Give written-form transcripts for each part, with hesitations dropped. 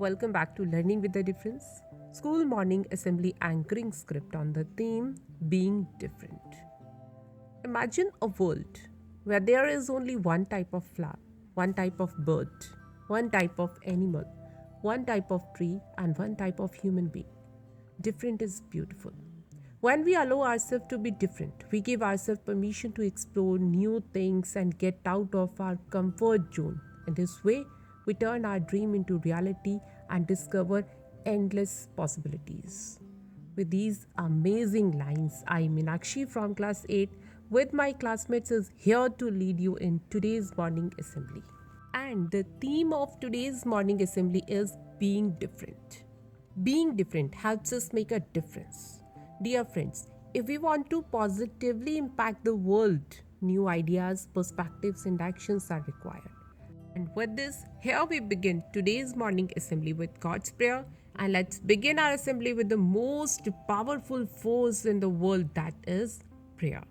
Welcome back to Learning with a Difference, School Morning Assembly anchoring script on the theme Being Different. Imagine a world where there is only one type of flower, one type of bird, one type of animal, one type of tree, and one type of human being. Different is beautiful. When we allow ourselves to be different, we give ourselves permission to explore new things and get out of our comfort zone. In this way, we turn our dream into reality and discover endless possibilities. With these amazing lines, I, Meenakshi from class 8, with my classmates, is here to lead you in today's morning assembly. And the theme of today's morning assembly is being different. Being different helps us make a difference. Dear friends, if we want to positively impact the world, new ideas, perspectives, and actions are required. And with this, here we begin today's morning assembly with God's prayer. And let's begin our assembly with the most powerful force in the world, that is prayer.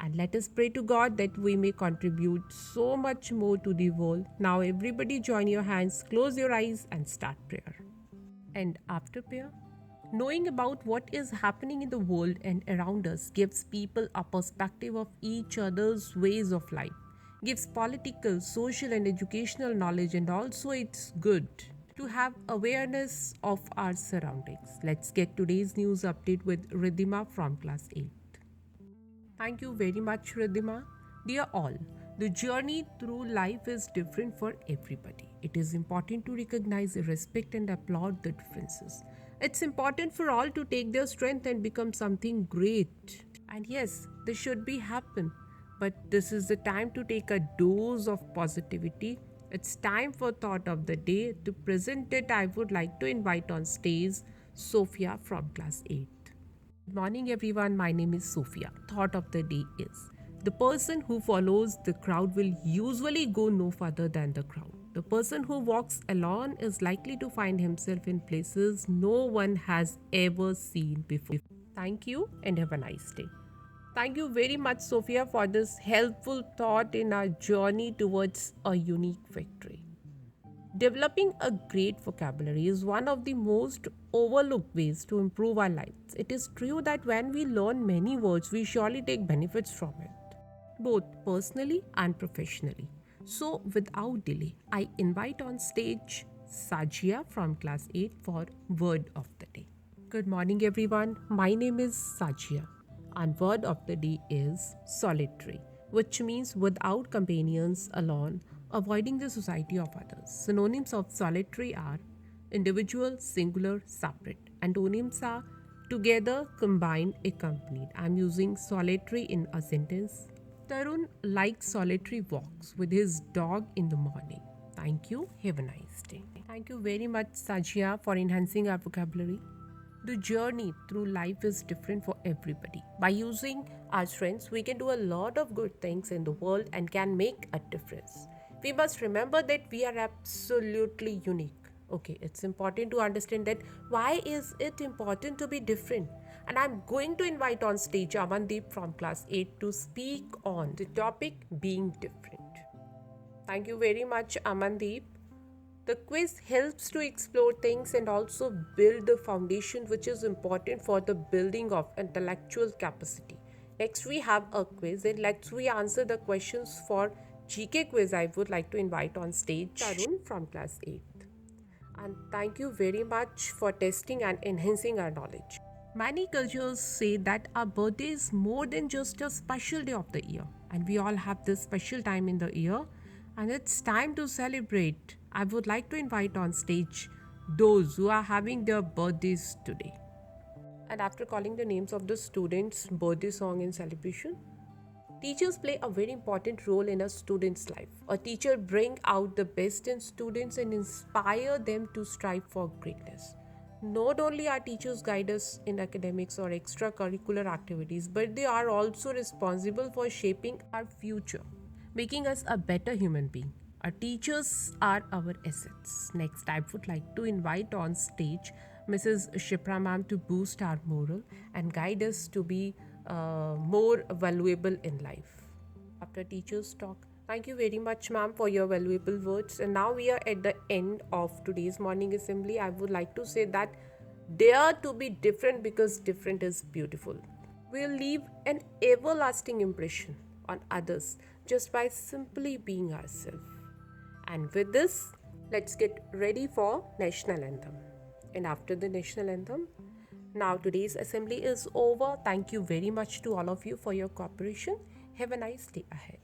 And let us pray to God that we may contribute so much more to the world. Now, everybody, join your hands, close your eyes, and start prayer. And after prayer, knowing about what is happening in the world and around us gives people a perspective of each other's ways of life, gives political, social, and educational knowledge, and also it's good to have awareness of our surroundings. Let's get today's news update with Ridhima from class 8. Thank you very much, Ridhima. Dear all, the journey through life is different for everybody. It is important to recognize, respect, and applaud the differences. It's important for all to take their strength and become something great. And yes, this should be happen. But this is the time to take a dose of positivity. It's time for thought of the day. To present it, I would like to invite on stage Sophia from class 8. Good morning, everyone. My name is Sophia. Thought of the day is: the person who follows the crowd will usually go no further than the crowd. The person who walks alone is likely to find himself in places no one has ever seen before. Thank you and have a nice day. Thank you very much, Sophia, for this helpful thought in our journey towards a unique victory. Developing a great vocabulary is one of the most overlooked ways to improve our lives. It is true that when we learn many words, we surely take benefits from it, both personally and professionally. So, without delay, I invite on stage Sajia from class 8 for Word of the Day. Good morning, everyone. My name is Sajia, and word of the day is solitary, which means without companions, alone, avoiding the society of others. Synonyms of solitary are individual, singular, separate. Antonyms are together, combined, accompanied. I'm using solitary in a sentence. Tarun likes solitary walks with his dog in the morning. Thank you. Have a nice day. Thank you very much, Sajia, for enhancing our vocabulary. The journey through life is different for everybody. By using our strengths, we can do a lot of good things in the world and can make a difference. We must remember that we are absolutely unique. Okay, it's important to understand that why is it important to be different? And I'm going to invite on stage Amandeep from class 8 to speak on the topic being different. Thank you very much, Amandeep. The quiz helps to explore things and also build the foundation which is important for the building of intellectual capacity. Next we have a quiz and let's we answer the questions for GK quiz. I would like to invite on stage Tarun from class 8. And thank you very much for testing and enhancing our knowledge. Many cultures say that our birthday is more than just a special day of the year, and we all have this special time in the year, and it's time to celebrate. I would like to invite on stage those who are having their birthdays today. And after calling the names of the students' birthday song in celebration, teachers play a very important role in a student's life. A teacher brings out the best in students and inspire them to strive for greatness. Not only are teachers guide us in academics or extracurricular activities, but they are also responsible for shaping our future, making us a better human being. Our teachers are our assets. Next, I would like to invite on stage Mrs. Shipra ma'am to boost our moral and guide us to be more valuable in life. After teachers talk, Thank you very much, ma'am, for your valuable words. And now we are at the end of today's morning assembly. I would like to say that dare to be different because different is beautiful. We'll leave an everlasting impression on others just by simply being ourselves. And with this, let's get ready for National Anthem. And after the National Anthem, now today's assembly is over. Thank you very much to all of you for your cooperation. Have a nice day ahead.